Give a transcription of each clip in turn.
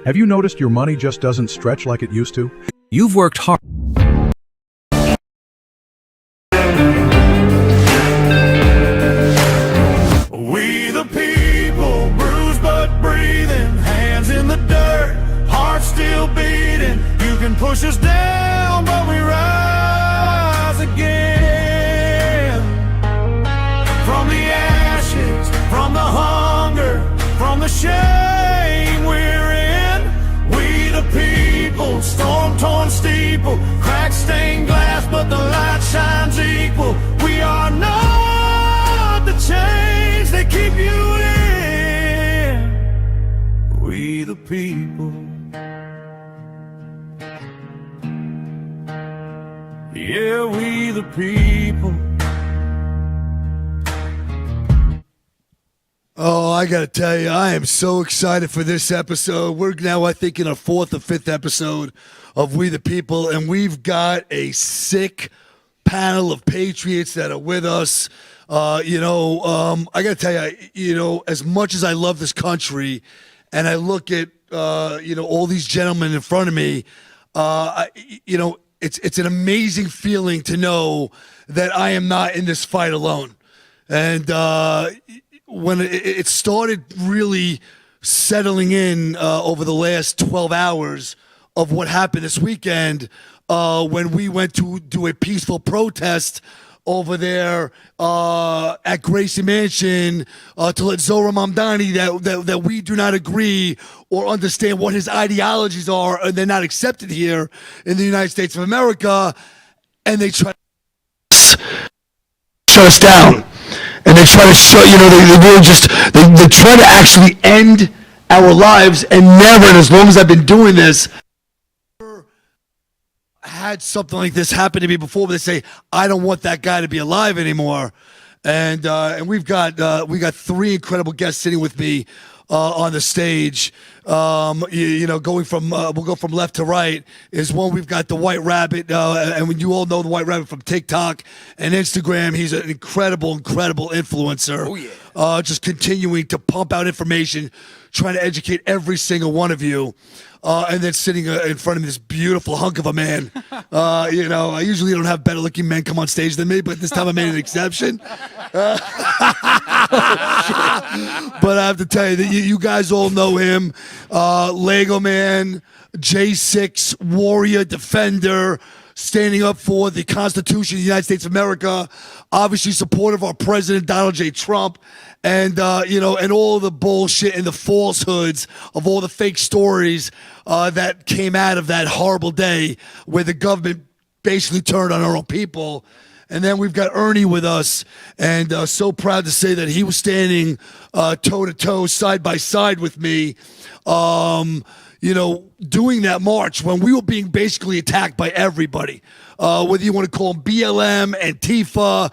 Have you noticed your money just doesn't stretch like it used to? You've worked hard. We the people, bruised but breathing, hands in the dirt, hearts still beating. You can push us down, but we rise again. From the ashes, from the hunger, from the shame we're in. We the people, storm-torn steeple, cracked stained glass, but the light shines equal. We are not the chains that keep you in. We the people. Yeah, we the people. Oh, I gotta tell you, I am so excited for this episode. We're now, I think, in our 4th or 5th episode of We the People, and we've got a sick panel of patriots that are with us. I gotta tell you, as much as I love this country, and I look at, all these gentlemen in front of me, it's an amazing feeling to know that I am not in this fight alone. And when it started really settling in over the last 12 hours of what happened this weekend, when we went to do a peaceful protest over there at Gracie Mansion to let Zohran Mamdani that we do not agree or understand what his ideologies are, and they're not accepted here in the United States of America, and they try to shut us down. And they try to show, they try to actually end our lives, and never, and as long as I've been doing this, never had something like this happen to me before, but they say, I don't want that guy to be alive anymore. And we got 3 incredible guests sitting with me on the stage. Going from we'll go from left to right is one. We've got the White Rabbit, and when you all know the White Rabbit from TikTok and Instagram, he's an incredible influencer. Oh yeah. Just continuing to pump out information, trying to educate every single one of you. And then sitting in front of me, this beautiful hunk of a man. I usually don't have better looking men come on stage than me, but this time I made an exception. But I have to tell you that you guys all know him. Lego Man, J6, warrior, defender, standing up for the Constitution of the United States of America, obviously supportive of our President Donald J. Trump, and and all the bullshit and the falsehoods of all the fake stories that came out of that horrible day where the government basically turned on our own people. And then we've got Ernie with us, and so proud to say that he was standing toe-to-toe, side-by-side with me, doing that march when we were being basically attacked by everybody, whether you want to call them BLM, Antifa,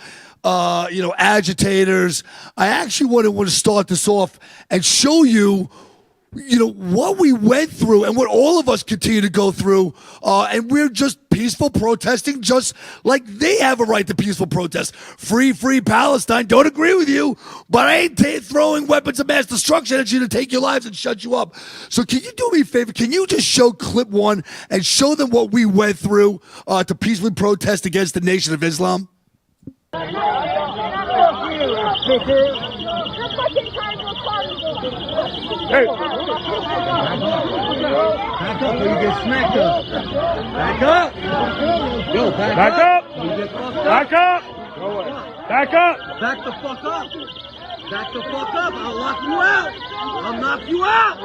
agitators. I actually want to start this off and show you, what we went through and what all of us continue to go through, and we're just peaceful protesting, just like they have a right to peaceful protest. Free Palestine. Don't agree with you, but I ain't throwing weapons of mass destruction at you to take your lives and shut you up. So can you do me a favor? Can you just show clip 1 and show them what we went through to peacefully protest against the Nation of Islam? Hey! Back up or you get smacked up. Back up! Yo, back up! Back up! Back up! Back the fuck up! Back the fuck up! I'll lock you out! I'll knock you out!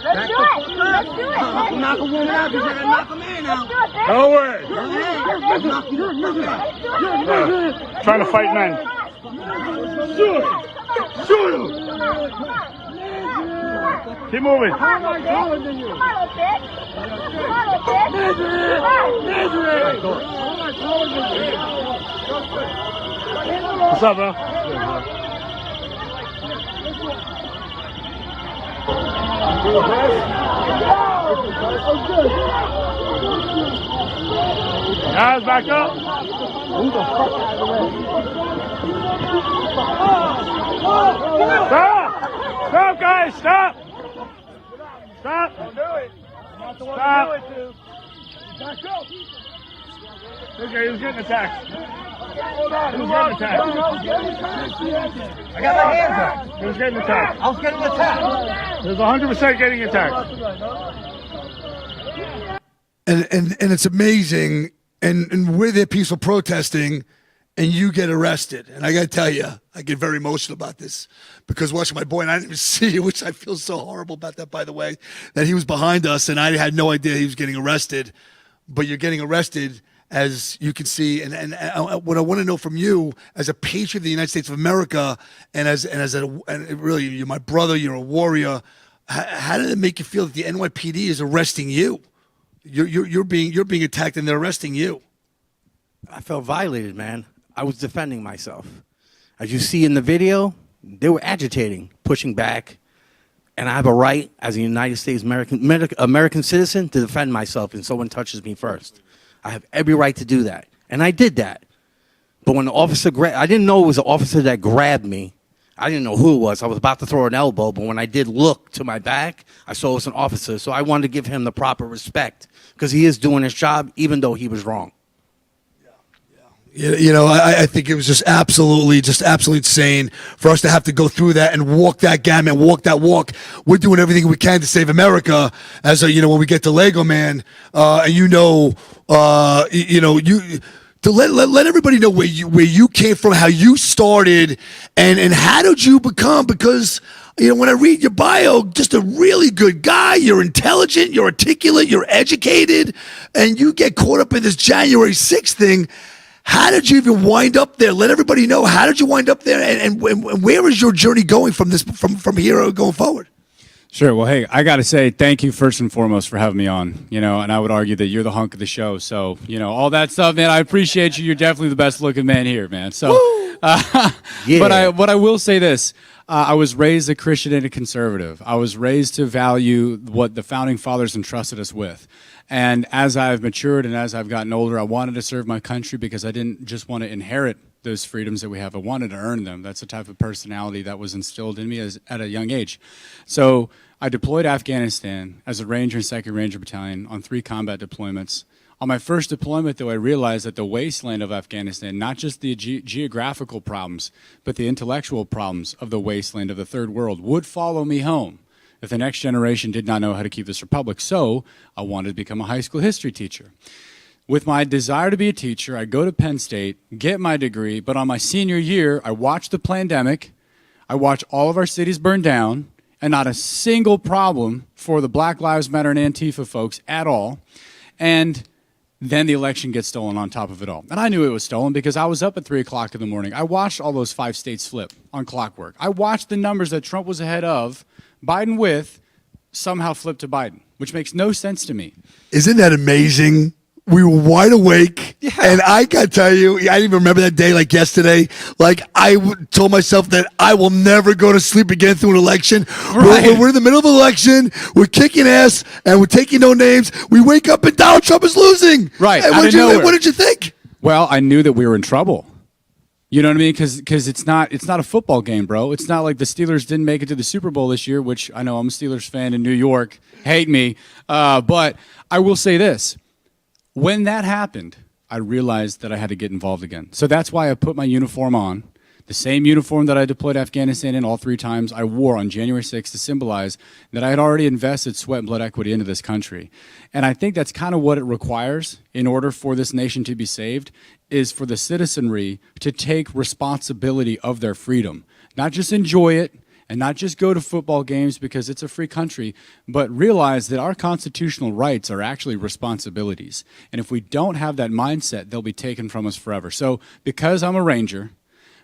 Back the fuck up! I'll knock a woman out because I gotta knock a man out! No way! I'll knock you the fuck out! Trying to fight men. Shoot him! Shoot him! Keep moving. How am I taller than you? Measure it! Measure it! How am I taller than you? What's up, bro? Guys, back up. Stop! Stop, guys, stop! Stop. Don't do it. I'm not the one Stop. to do it to. Back up. Okay, he was getting attacked. Hold on. He was getting attacked. I got my hands up. He was getting attacked. I was getting attacked. He was 100% getting attacked. And it's amazing, and we're there peaceful protesting, and you get arrested. And I got to tell you, I get very emotional about this because watching my boy, and I didn't even see it, which I feel so horrible about that, by the way, that he was behind us, and I had no idea he was getting arrested. But you're getting arrested, as you can see, and what I want to know from you, as a patriot of the United States of America, and really, you're my brother, you're a warrior. How did it make you feel that the NYPD is arresting you? You're being attacked, and they're arresting you. I felt violated, man. I was defending myself. As you see in the video, they were agitating, pushing back, and I have a right as a United States American citizen to defend myself if someone touches me first. I have every right to do that, and I did that. But when the officer I didn't know it was an officer that grabbed me. I didn't know who it was. I was about to throw an elbow, but when I did look to my back, I saw it was an officer. So I wanted to give him the proper respect because he is doing his job, even though he was wrong. You know, I think it was just absolutely insane for us to have to go through that and walk that gamut, walk that walk. We're doing everything we can to save America. As when we get to Lego Man, and to let everybody know where you came from, how you started, and how did you become? Because when I read your bio, just a really good guy. You're intelligent, you're articulate, you're educated, and you get caught up in this January 6th thing. How did you even wind up there? Let everybody know, how did you wind up there, and where is your journey going from from here going forward? Sure. Well, hey, I got to say thank you first and foremost for having me on, and I would argue that you're the hunk of the show. So, all that stuff, man, I appreciate you. You're definitely the best looking man here, man. So, Yeah. But I will say this. I was raised a Christian and a conservative. I was raised to value what the founding fathers entrusted us with. And as I've matured and as I've gotten older, I wanted to serve my country because I didn't just want to inherit those freedoms that we have. I wanted to earn them. That's the type of personality that was instilled in me at a young age. So I deployed to Afghanistan as a Ranger and 2nd Ranger Battalion on 3 combat deployments. On my first deployment, though, I realized that the wasteland of Afghanistan, not just the geographical problems, but the intellectual problems of the wasteland of the third world would follow me home if the next generation did not know how to keep this republic. So I wanted to become a high school history teacher. With my desire to be a teacher, I go to Penn State, get my degree, but on my senior year, I watched the pandemic, I watched all of our cities burn down, and not a single problem for the Black Lives Matter and Antifa folks at all. And then the election gets stolen on top of it all. And I knew it was stolen because I was up at 3 o'clock in the morning. I watched all those 5 states flip on clockwork. I watched the numbers that Trump was ahead of, Biden with, somehow flipped to Biden, which makes no sense to me. Isn't that amazing? We were wide awake, and I got to tell you, I didn't even remember that day like yesterday. Like, told myself that I will never go to sleep again through an election. Right. We're in the middle of an election, we're kicking ass, and we're taking no names. We wake up and Donald Trump is losing. Right, And out of nowhere. what did you think? Well, I knew that we were in trouble. You know what I mean? Because it's not a football game, bro. It's not like the Steelers didn't make it to the Super Bowl this year, which I know I'm a Steelers fan in New York. Hate me. But I will say this. When that happened, I realized that I had to get involved again. So that's why I put my uniform on. The same uniform that I deployed Afghanistan in all 3 times, I wore on January 6th to symbolize that I had already invested sweat and blood equity into this country. And I think that's kind of what it requires in order for this nation to be saved, is for the citizenry to take responsibility of their freedom. Not just enjoy it, and not just go to football games because it's a free country, but realize that our constitutional rights are actually responsibilities. And if we don't have that mindset, they'll be taken from us forever. So because I'm a Ranger,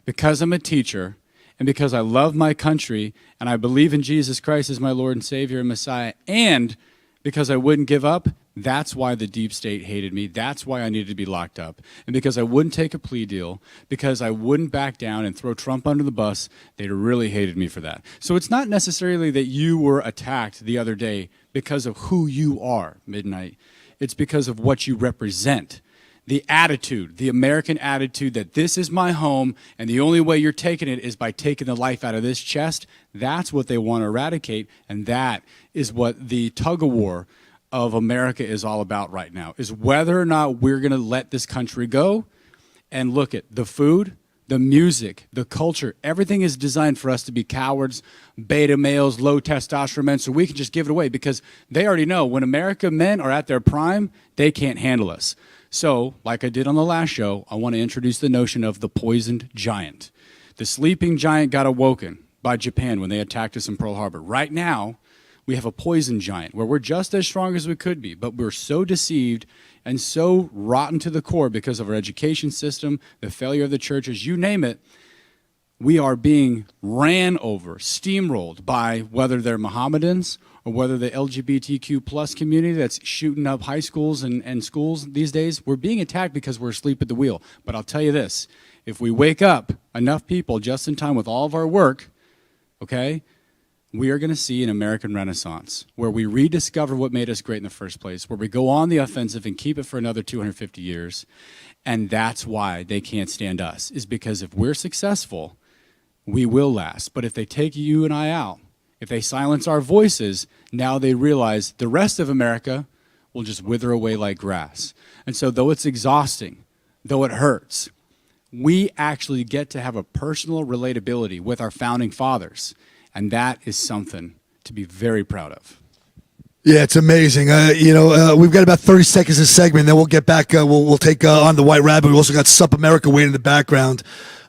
because I'm a teacher, and because I love my country, and I believe in Jesus Christ as my Lord and Savior and Messiah, and because I wouldn't give up, that's why the deep state hated me. That's why I needed to be locked up. And because I wouldn't take a plea deal, because I wouldn't back down and throw Trump under the bus, they really hated me for that. So it's not necessarily that you were attacked the other day because of who you are, Midnight. It's because of what you represent. the attitude, the American attitude that this is my home and the only way you're taking it is by taking the life out of this chest, that's what they want to eradicate. And that is what the tug of war of America is all about right now, is whether or not we're going to let this country go. And look at the food, the music, the culture, everything is designed for us to be cowards, beta males, low testosterone men, so we can just give it away because they already know when American men are at their prime, they can't handle us. So, like I did on the last show, I want to introduce the notion of the poisoned giant. The sleeping giant got awoken by Japan when they attacked us in Pearl Harbor. Right now, we have a poison giant where we're just as strong as we could be, but we're so deceived and so rotten to the core because of our education system, the failure of the churches, you name it. We are being ran over, steamrolled by whether they're Mohammedans or whether the LGBTQ plus community that's shooting up high schools and schools these days. We're being attacked because we're asleep at the wheel. But I'll tell you this, if we wake up enough people just in time with all of our work, okay, we are going to see an American Renaissance where we rediscover what made us great in the first place, where we go on the offensive and keep it for another 250 years. And that's why they can't stand us, is because if we're successful, we will last. But if they take you and I out, if they silence our voices, now they realize the rest of America will just wither away like grass. And so though it's exhausting, though it hurts, we actually get to have a personal relatability with our founding fathers. And that is something to be very proud of. Yeah, it's amazing. We've got about 30 seconds of segment, then we'll get back. We'll take on the White Rabbit. We also got Sup America waiting in the background.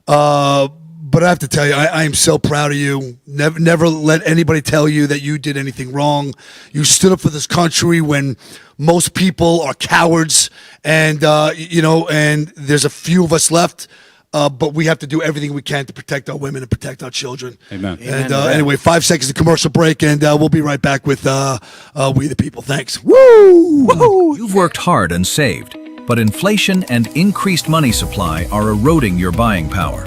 But I have to tell you, I am so proud of you. Never let anybody tell you that you did anything wrong. You stood up for this country when most people are cowards, and and there's a few of us left. But we have to do everything we can to protect our women and protect our children. Amen. And anyway, 5 seconds of commercial break, and we'll be right back with We the People. Thanks. Woo! Woo! You've worked hard and saved, but inflation and increased money supply are eroding your buying power.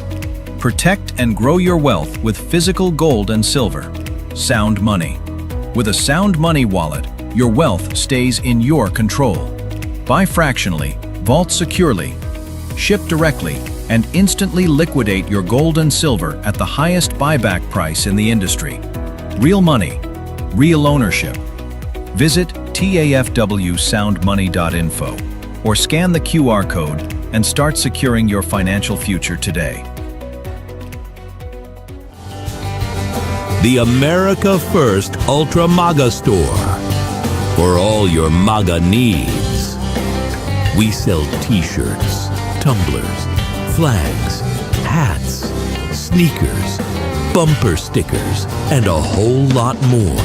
Protect and grow your wealth with physical gold and silver. Sound Money. With a Sound Money wallet, your wealth stays in your control. Buy fractionally, vault securely, ship directly, and instantly liquidate your gold and silver at the highest buyback price in the industry. Real money, real ownership. Visit tafwsoundmoney.info or scan the QR code and start securing your financial future today. The America First Ultra MAGA Store. For all your MAGA needs. We sell t-shirts, tumblers, flags, hats, sneakers, bumper stickers, and a whole lot more.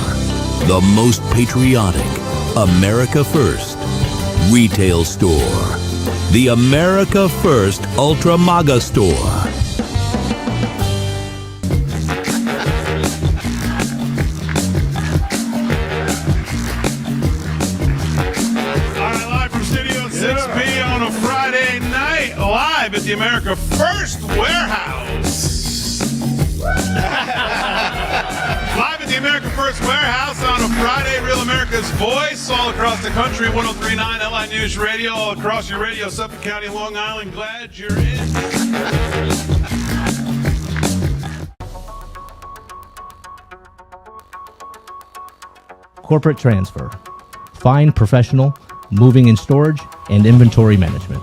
The most patriotic America First retail store. The America First Ultra MAGA Store. At the America First Warehouse. Live at the America First Warehouse on a Friday, Real America's Voice, all across the country, 103.9 LI News Radio, all across your radio, Suffolk County, Long Island. Glad you're in. Corporate transfer. Fine professional, moving and storage, and inventory management.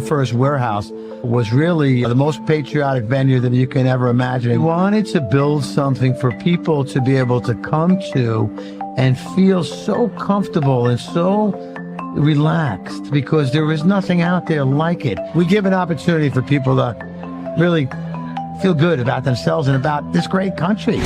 First Warehouse was really the most patriotic venue that you can ever imagine. We wanted to build something for people to be able to come to and feel so comfortable and so relaxed because there is nothing out there like it. We give an opportunity for people to really feel good about themselves and about this great country.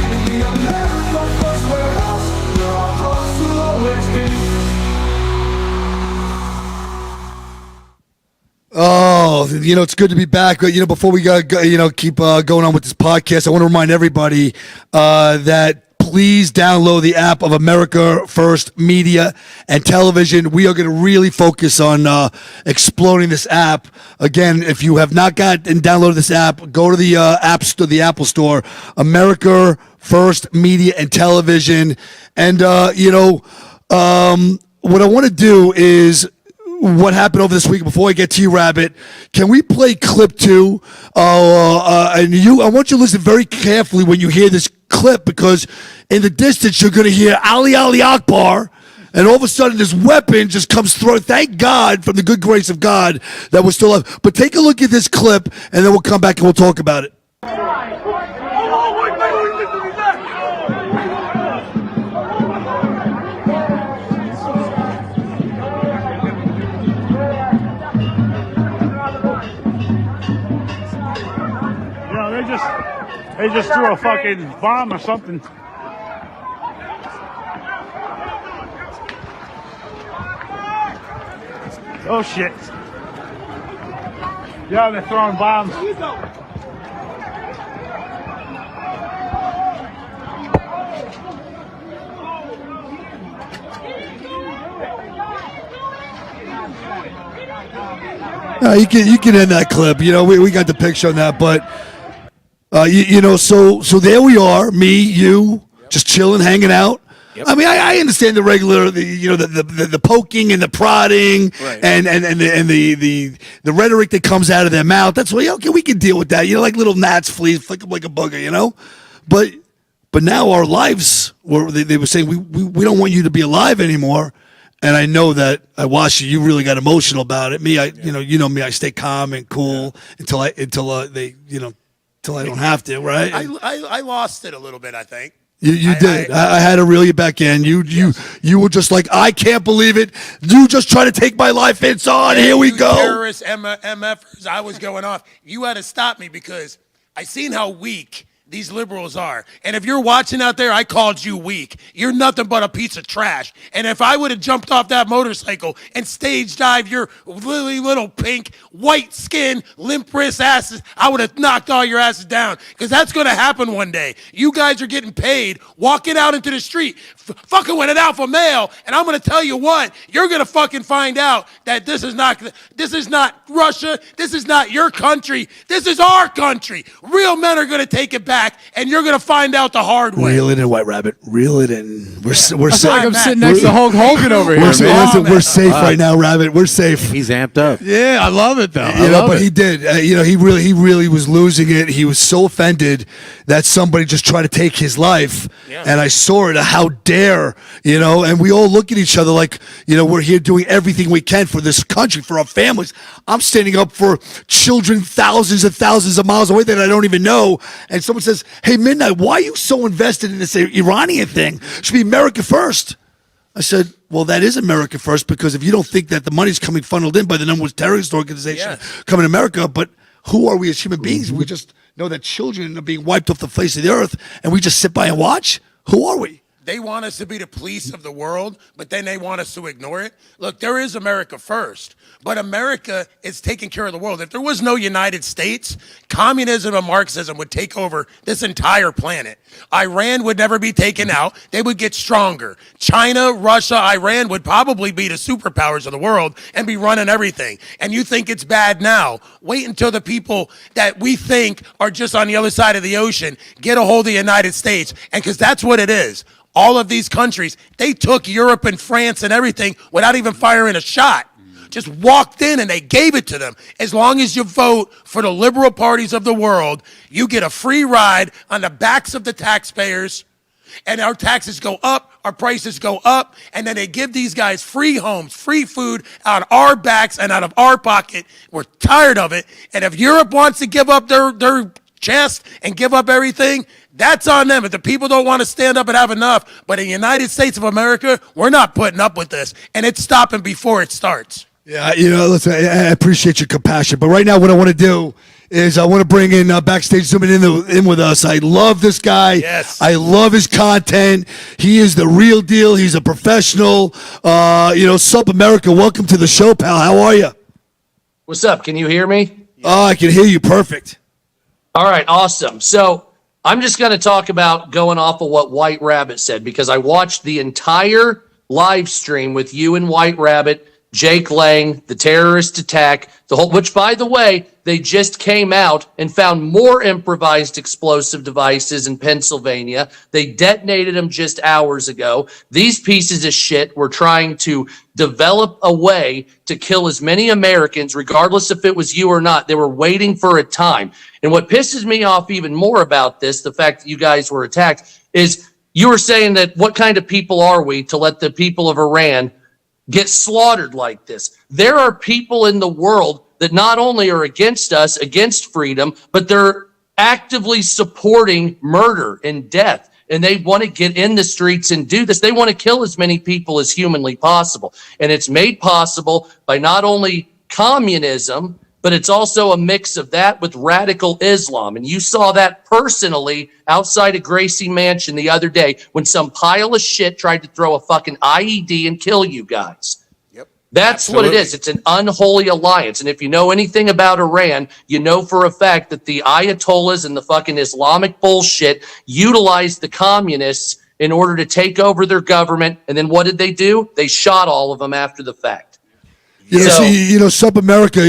Oh, it's good to be back. Before we keep going on with this podcast, I want to remind everybody that please download the app of America First Media and Television. We are going to really focus on exploding this app. Again, if you have not got and downloaded this app, go to the App Store, the Apple Store, America First Media and Television. And what I want to do is, what happened over this week, before I get to you, Rabbit, can we play clip 2? And I want you to listen very carefully when you hear this clip, because in the distance you're going to hear Ali Akbar, and all of a sudden this weapon just comes through. Thank God, from the good grace of God, that we're still alive. But take a look at this clip, and then we'll come back and we'll talk about it. They just threw a fucking bomb or something. Oh shit. Yeah, they're throwing bombs. You can end that clip. We got the picture on that, but so there we are, me, you, just chilling, hanging out. Yep. I mean, I understand the regular, the poking and the prodding, right, and the rhetoric that comes out of their mouth. That's why, okay, we can deal with that. Like little gnats, fleas, flick them like a bugger, But now our lives, they were saying we don't want you to be alive anymore. And I know that I watched you. You really got emotional about it. Me, you know me. I stay calm and cool until I don't have to. Right? I lost it a little bit, I think. You did. I had to reel you back in. You were just like, I can't believe it. You just try to take my life. It's on. Here we go. Terrorists, MFers. I was going off. You had to stop me because I seen how weak these liberals are. And if you're watching out there, I called you weak. You're nothing but a piece of trash. And if I would have jumped off that motorcycle and stage dive your little pink, white skin, limp wrist asses, I would have knocked all your asses down. Because that's going to happen one day. You guys are getting paid, walking out into the street, fucking with an alpha male. And I'm going to tell you what, you're going to fucking find out that this is not Russia. This is not your country. This is our country. Real men are going to take it back. And you're going to find out the hard way. Reel it in, White Rabbit. Reel it in. We're safe. I'm sitting next to Hulk Hogan over here. We're safe right now, Rabbit. We're safe. He's amped up. Yeah, I love it though. But he did. He really was losing it. He was so offended that somebody just tried to take his life. Yeah. And I saw it. How dare, And we all look at each other like, we're here doing everything we can for this country, for our families. I'm standing up for children thousands and thousands of miles away that I don't even know. And someone says, hey, Midnight, why are you so invested in this Iranian thing? It should be America first. I said, well, that is America first, because if you don't think that the money's coming funneled in by the number one terrorist organization coming to America, but who are we as human beings? We just know that children are being wiped off the face of the earth, and we just sit by and watch? Who are we? They want us to be the police of the world, but then they want us to ignore it. Look, there is America first, but America is taking care of the world. If there was no United States, communism and Marxism would take over this entire planet. Iran would never be taken out. They would get stronger. China, Russia, Iran would probably be the superpowers of the world and be running everything. And you think it's bad now. Wait until the people that we think are just on the other side of the ocean get a hold of the United States, and because that's what it is. All of these countries, they took Europe and France and everything without even firing a shot. Just walked in and they gave it to them. As long as you vote for the liberal parties of the world, you get a free ride on the backs of the taxpayers, and our taxes go up, our prices go up, and then they give these guys free homes, free food out of our backs and out of our pocket. We're tired of it. And if Europe wants to give up their chest and give up everything, That's on them. If the people don't want to stand up and have enough, but in the United States of America, we're not putting up with this, and it's stopping before it starts. Yeah, listen, I appreciate your compassion, but right now what I want to do is I want to bring in backstage zooming in with us. I love this guy. Yes. I love his content. He is the real deal. He's a professional. Sup America, welcome to the show, pal. How are you? What's up? Can you hear me? Oh, I can hear you perfect. All right, awesome. So I'm just going to talk about going off of what White Rabbit said, because I watched the entire live stream with you and White Rabbit, Jake Lang, the terrorist attack, which, by the way, they just came out and found more improvised explosive devices in Pennsylvania. They detonated them just hours ago. These pieces of shit were trying to develop a way to kill as many Americans, regardless if it was you or not. They were waiting for a time. And what pisses me off even more about this, the fact that you guys were attacked, is you were saying that what kind of people are we to let the people of Iran get slaughtered like this? There are people in the world that not only are against us, against freedom, but they're actively supporting murder and death. And they want to get in the streets and do this. They want to kill as many people as humanly possible. And it's made possible by not only communism, but it's also a mix of that with radical Islam. And you saw that personally outside of Gracie Mansion the other day when some pile of shit tried to throw a fucking IED and kill you guys. Yep. That's Absolutely. what it is. It's an unholy alliance. And if you know anything about Iran, you know for a fact that the Ayatollahs and the fucking Islamic bullshit utilized the communists in order to take over their government. And then what did they do? They shot all of them after the fact. Sup America,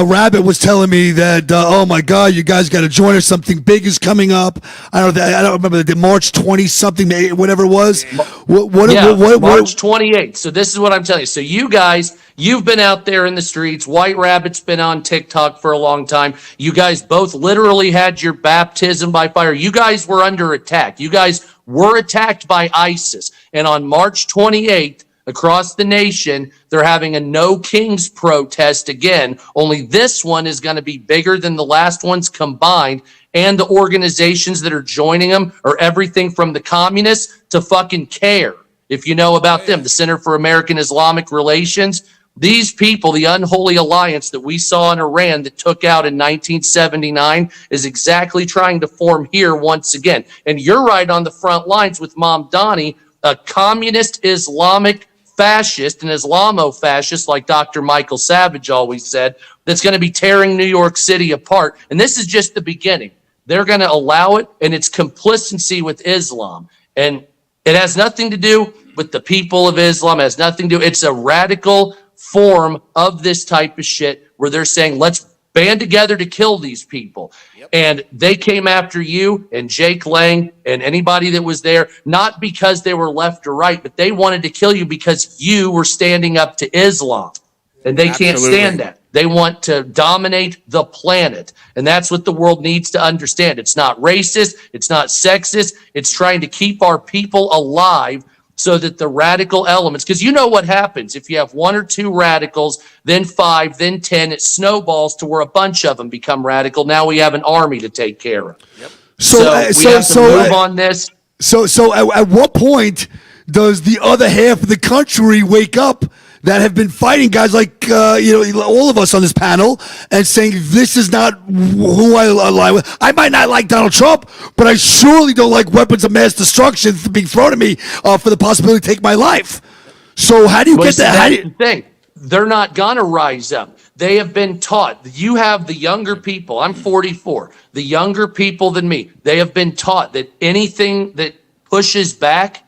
Rabbit was telling me that, oh my God, you guys got to join us. Something big is coming up. I don't remember the March 20 something, whatever it was. March 28th. So this is what I'm telling you. So you guys, you've been out there in the streets. White Rabbit's been on TikTok for a long time. You guys both literally had your baptism by fire. You guys were under attack. You guys were attacked by ISIS. And on March 28th, across the nation, they're having a No Kings protest again, only this one is going to be bigger than the last ones combined, and the organizations that are joining them are everything from the communists to fucking CARE, if you know about them, the Center for American Islamic Relations. These people, the unholy alliance that we saw in Iran that took out in 1979, is exactly trying to form here once again. And you're right on the front lines with Mamdani, a communist Islamic fascist, an Islamo-fascist, like Dr. Michael Savage always said, that's going to be tearing New York City apart. And this is just the beginning. They're going to allow it, and it's complicity with Islam. And it has nothing to do with the people of Islam. It has nothing to do. It's a radical form of this type of shit where they're saying, let's band together to kill these people. Yep. And they came after you and Jake Lang and anybody that was there, not because they were left or right, but they wanted to kill you because you were standing up to Islam. And they can't stand that. They want to dominate the planet. And that's what the world needs to understand. It's not racist. It's not sexist. It's trying to keep our people alive so that the radical elements, because you know what happens if you have one or two radicals, then 5, then 10, it snowballs to where a bunch of them become radical. Now we have an army to take care of. Yep. So we have to move on this. So at what point does the other half of the country wake up that have been fighting guys like, all of us on this panel and saying, this is not who I align with. I might not like Donald Trump, but I surely don't like weapons of mass destruction being thrown at me for the possibility to take my life. So how do you get that? That's the thing. They're not going to rise up. They have been taught. You have the younger people. I'm 44. The younger people than me. They have been taught that anything that pushes back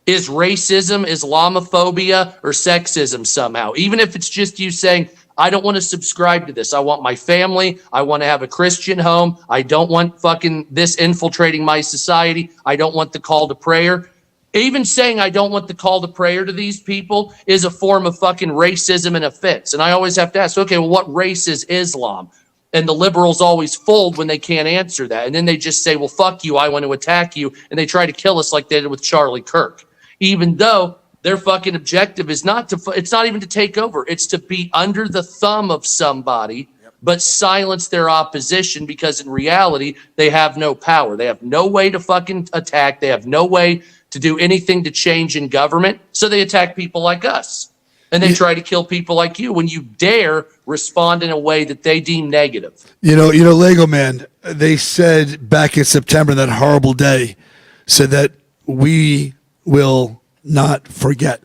is racism, Islamophobia, or sexism somehow. Even if it's just you saying, I don't want to subscribe to this. I want my family. I want to have a Christian home. I don't want fucking this infiltrating my society. I don't want the call to prayer. Even saying I don't want the call to prayer to these people is a form of fucking racism and offense. And I always have to ask, okay, well, what race is Islam? And the liberals always fold when they can't answer that. And then they just say, well, fuck you. I want to attack you. And they try to kill us like they did with Charlie Kirk. Even though their fucking objective is it's not even to take over. It's to be under the thumb of somebody but silence their opposition because in reality, they have no power. They have no way to fucking attack. They have no way to do anything to change in government. So they attack people like us. And they try to kill people like you when you dare respond in a way that they deem negative. You know, Lego Man, they said back in September, that horrible day, said that we will not forget.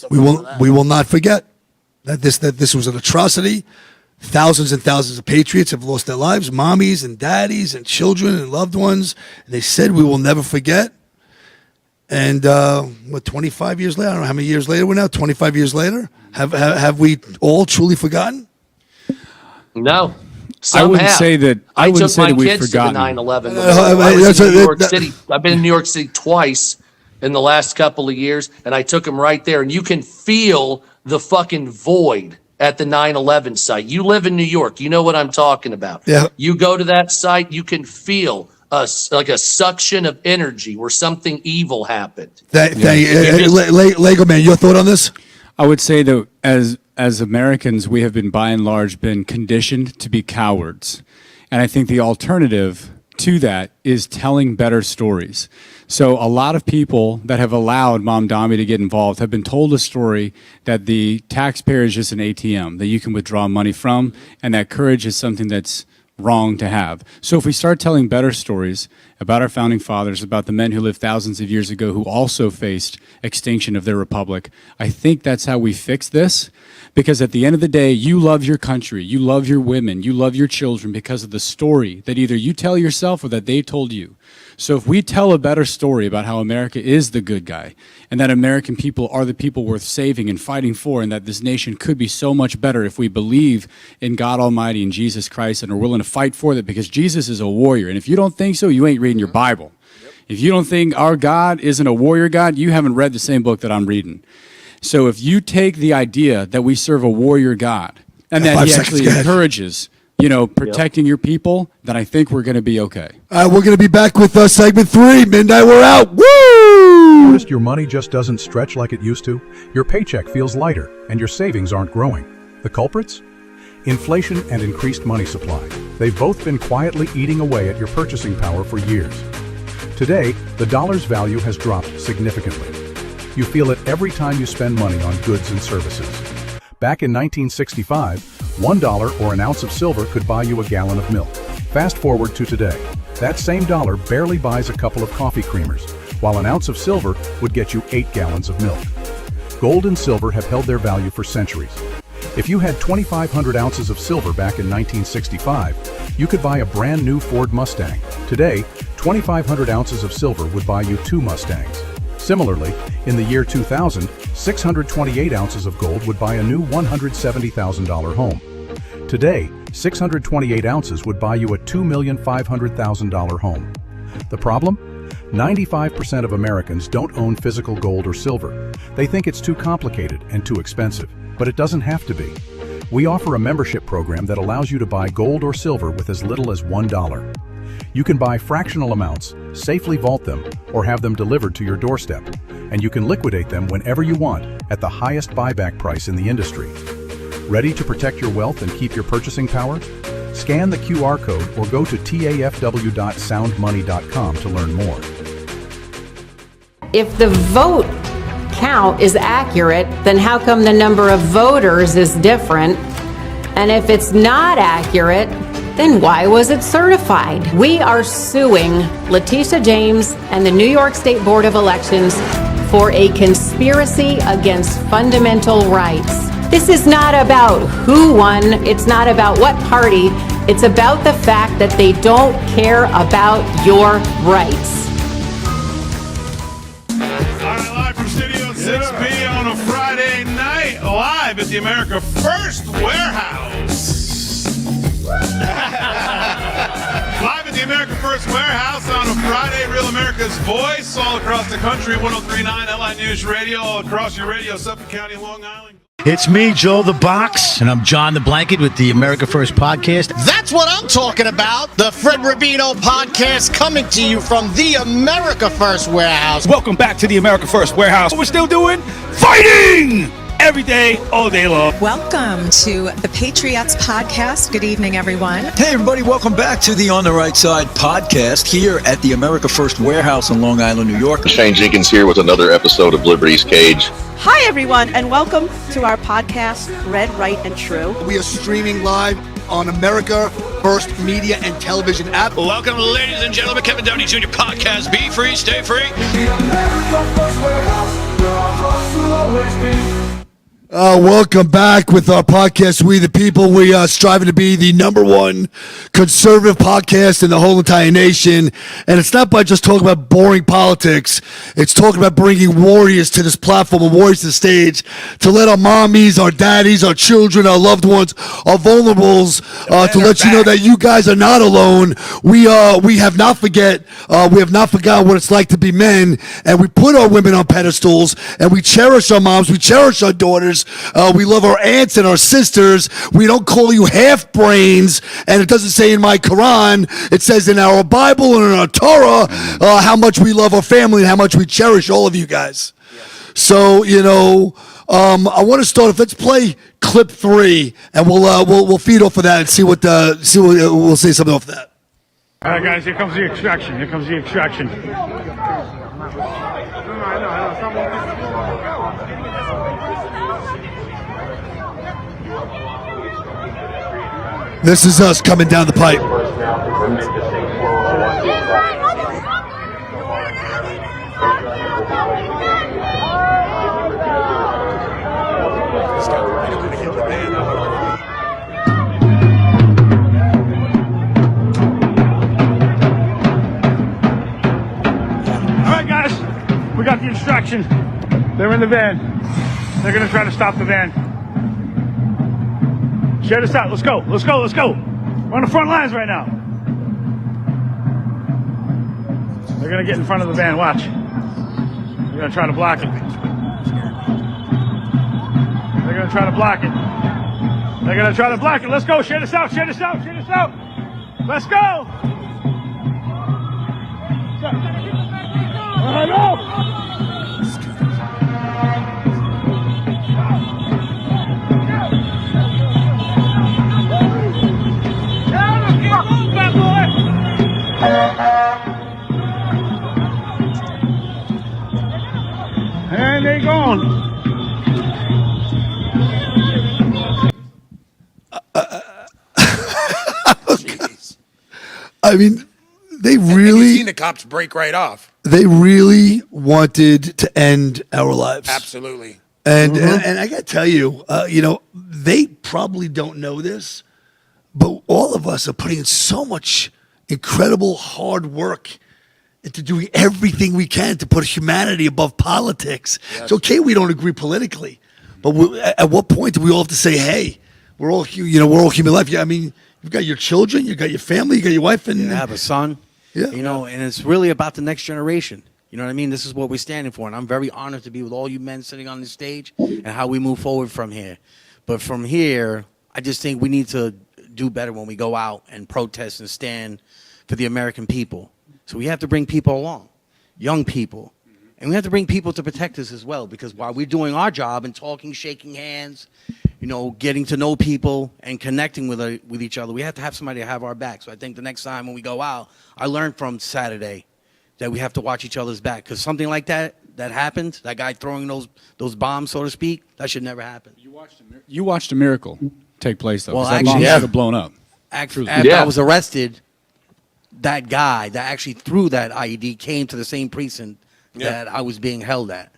We will not forget that this was an atrocity. Thousands and thousands of patriots have lost their lives, mommies and daddies and children and loved ones. And they said we will never forget. And 25 years later, I don't know how many years later we're now, 25 years later, have we all truly forgotten? No. I wouldn't say that. I wouldn't say that we've forgotten. I took my kids to the 9/11. I was in New York City. I've been in New York City twice in the last couple of years, and I took them right there. And you can feel the fucking void at the 9/11 site. You live in New York. You know what I'm talking about. Yeah. You go to that site, you can feel like a suction of energy where something evil happened. Lego Man, your thought on this? I would say that as Americans, we have been by and large been conditioned to be cowards. And I think the alternative to that is telling better stories. So a lot of people that have allowed Mamdani to get involved have been told a story that the taxpayer is just an ATM that you can withdraw money from, and that courage is something that's wrong to have. So if we start telling better stories about our founding fathers, about the men who lived thousands of years ago who also faced extinction of their republic, I think that's how we fix this. Because at the end of the day, you love your country, you love your women, you love your children because of the story that either you tell yourself or that they told you. So if we tell a better story about how America is the good guy and that American people are the people worth saving and fighting for, and that this nation could be so much better if we believe in God Almighty and Jesus Christ and are willing to fight for that, because Jesus is a warrior. And if you don't think so, you ain't reading your Bible. If you don't think our God isn't a warrior God, you haven't read the same book that I'm reading. So if you take the idea that we serve a warrior God and that he actually encourages, protecting your people, then I think we're going to be okay. We're going to be back with segment 3. Midnight, we're out. Woo! Noticed your money just doesn't stretch like it used to? Your paycheck feels lighter and your savings aren't growing. The culprits? Inflation and increased money supply. They've both been quietly eating away at your purchasing power for years. Today, the dollar's value has dropped significantly. You feel it every time you spend money on goods and services. Back in 1965, $1 or an ounce of silver could buy you a gallon of milk. Fast forward to today. That same dollar barely buys a couple of coffee creamers, while an ounce of silver would get you 8 gallons of milk. Gold and silver have held their value for centuries. If you had 2,500 ounces of silver back in 1965, you could buy a brand new Ford Mustang. Today, 2,500 ounces of silver would buy you 2 Mustangs. Similarly, in the year 2000, 628 ounces of gold would buy a new $170,000 home. Today, 628 ounces would buy you a $2,500,000 home. The problem? 95% of Americans don't own physical gold or silver. They think it's too complicated and too expensive, but it doesn't have to be. We offer a membership program that allows you to buy gold or silver with as little as $1. You can buy fractional amounts, safely vault them, or have them delivered to your doorstep, and you can liquidate them whenever you want at the highest buyback price in the industry. Ready to protect your wealth and keep your purchasing power? Scan the QR code or go to tafw.soundmoney.com to learn more. If the vote count is accurate, then how come the number of voters is different? And if it's not accurate, then why was it certified? We are suing Letitia James and the New York State Board of Elections for a conspiracy against fundamental rights. This is not about who won. It's not about what party. It's about the fact that they don't care about your rights. All right, live from Studio 6B on a Friday night, live at the America First Warehouse. Live at the America First Warehouse on a Friday, Real America's Voice, all across the country, 103.9 LI News Radio, all across your radio, Suffolk County, Long Island. It's me, Joe the Box, and I'm John the Blanket with the America First Podcast. That's what I'm talking about. The Fred Rubino Podcast coming to you from the America First Warehouse. Welcome back to the America First Warehouse. What we're still doing? Fighting! every day, all day long. Welcome to the Patriots Podcast. Good evening, everyone. Hey, everybody. Welcome back to the On the Right Side podcast here at the America First Warehouse in Long Island, New York. Shane Jenkins here with another episode of Liberty's Cage. Hi, everyone, and welcome to our podcast, Red, Right, and True. We are streaming live on America First Media and Television app. Welcome, ladies and gentlemen, Kevin Downey Jr. podcast. Be free, stay free. Welcome back with our podcast, We the People. We are striving to be the number one conservative podcast in the whole entire nation. And it's not by just talking about boring politics. It's talking about bringing warriors to this platform and warriors to the stage to let our mommies, our daddies, our children, our loved ones, our vulnerables, to let you know that you guys are not alone. We have not forgotten what it's like to be men, and we put our women on pedestals, and we cherish our moms, we cherish our daughters. We love our aunts and our sisters. We don't call you half-brains, and it doesn't say in my Quran. It says in our Bible and in our Torah how much we love our family and how much we cherish all of you guys. So, I want to start off. Let's play clip 3, and we'll feed off of that and see what we'll say something off of that. All right, guys, here comes the extraction. This is us coming down the pipe. All right, guys, we got the extraction. They're in the van. They're going to try to stop the van. Share this out. Let's go. We're on the front lines right now. They're going to get in front of the van. Watch. They're going to try to block it. Let's go. Share this out. Let's go. And they gone. I mean, they really... And you've seen the cops break right off. They really wanted to end our lives. Absolutely. And I got to tell you, they probably don't know this, but all of us are putting in so much incredible hard work into doing everything we can to put humanity above politics. Yes. It's okay we don't agree politically, but at what point do we all have to say, hey, we're all human life? Yeah, I mean, you've got your children, you got your family, you got your wife, and you have a son. Yeah. And it's really about the next generation. You know what I mean? This is what we're standing for, and I'm very honored to be with all you men sitting on this stage and how we move forward from here. But from here, I just think we need to do better when we go out and protest and stand for the American people. So we have to bring people along, young people. And we have to bring people to protect us as well, because while we're doing our job and talking, shaking hands, getting to know people and connecting with each other, we have to have somebody to have our back. So I think the next time when we go out, I learned from Saturday that we have to watch each other's back, because something like that happened, that guy throwing those bombs, so to speak, that should never happen. You watched a miracle take place, though. Well, that actually, bomb should have blown up. After I was arrested, that guy that actually threw that IED came to the same precinct that I was being held at.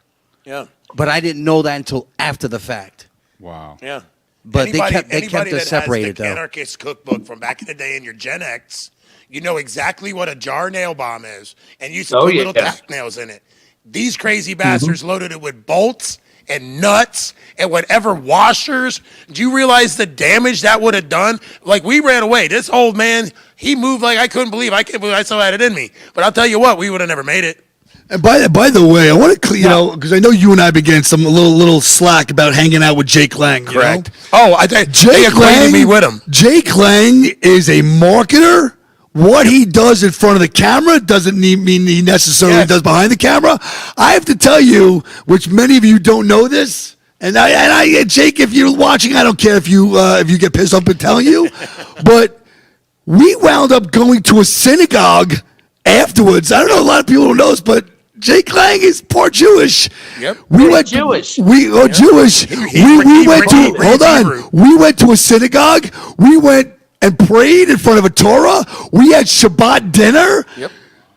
Yeah. But I didn't know that until after the fact. Wow. Yeah. But they kept us separated, though. Anarchist cookbook from back in the day in your Gen X, you know exactly what a jar nail bomb is. And you used to put little tack nails in it. These crazy bastards loaded it with bolts and nuts and whatever washers. Do you realize the damage that would have done? Like, we ran away. This old man, he moved like I couldn't believe. I can't believe I still had it in me. But I'll tell you what, we would have never made it. And by the way, I want to, because I know you and I began some little slack about hanging out with Jake Lang. Correct. Oh, Jake Lang, me with him. Jake Lang is a marketer. What he does in front of the camera doesn't mean he necessarily does behind the camera. I have to tell you, which many of you don't know this, And Jake, if you're watching, I don't care if you get pissed off and telling you, but we wound up going to a synagogue afterwards. I don't know, a lot of people don't know this, but Jake Lang is part Jewish. Yep. We went Jewish. Jewish. We went to hold on. We went to a synagogue. We went and prayed in front of a Torah. We had Shabbat dinner. Yep.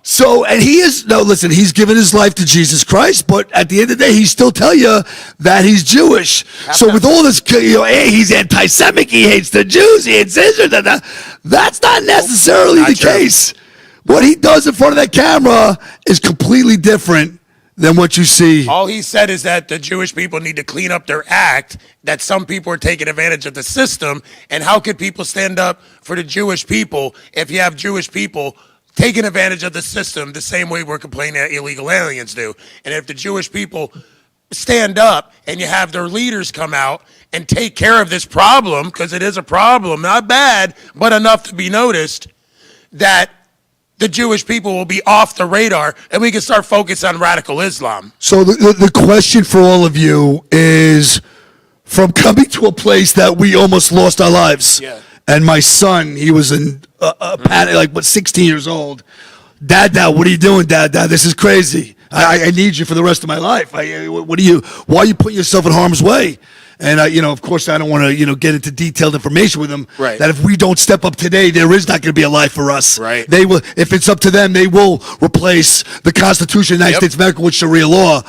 So, and listen, he's given his life to Jesus Christ, but at the end of the day, he still tell you that he's Jewish. So with all this, hey, he's anti-Semitic, he hates the Jews, he hates Israel, that's not necessarily the case. What he does in front of that camera is completely different than what you see. All he said is that the Jewish people need to clean up their act, that some people are taking advantage of the system, and how could people stand up for the Jewish people if you have Jewish people taking advantage of the system the same way we're complaining that illegal aliens do. And if the Jewish people stand up and you have their leaders come out and take care of this problem, because it is a problem, not bad, but enough to be noticed, that the Jewish people will be off the radar and we can start focusing on radical Islam. So the question for all of you is, from coming to a place that we almost lost our lives, and my son, he was in a panic, 16 years old. Dad, what are you doing, Dad? This is crazy. I need you for the rest of my life. Why are you putting yourself in harm's way? And of course, I don't want to get into detailed information with them. Right. That if we don't step up today, there is not going to be a life for us. Right. They will, if it's up to them, they will replace the Constitution of the United States of America with Sharia law.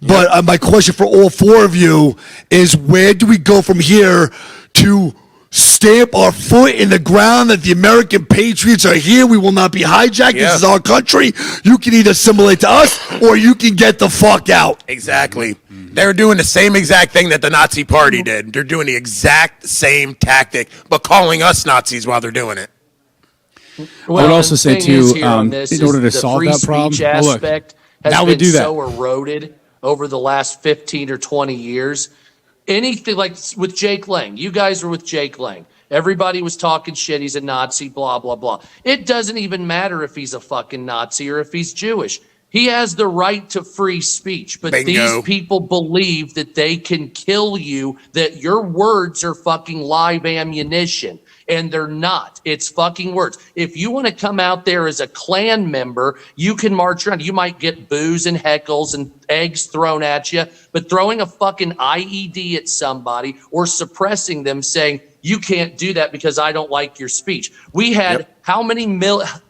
But my question for all four of you is, where do we go from here to stamp our foot in the ground that the American patriots are here? We will not be hijacked. This is our country. You can either assimilate to us or you can get the fuck out. Exactly. They're doing the same exact thing that the Nazi Party did. They're doing the exact same tactic, but calling us Nazis while they're doing it. I would also say, too, in order to solve that problem, aspect has been so eroded over the last 15 or 20 years. Anything like with Jake Lang, you guys were with Jake Lang. Everybody was talking shit. He's a Nazi, blah, blah, blah. It doesn't even matter if he's a fucking Nazi or if he's Jewish. He has the right to free speech, but these people believe that they can kill you, that your words are fucking live ammunition. And they're not. It's fucking words. If you want to come out there as a Klan member, you can march around. You might get boos and heckles and eggs thrown at you, but throwing a fucking IED at somebody or suppressing them, saying, you can't do that because I don't like your speech. We had how many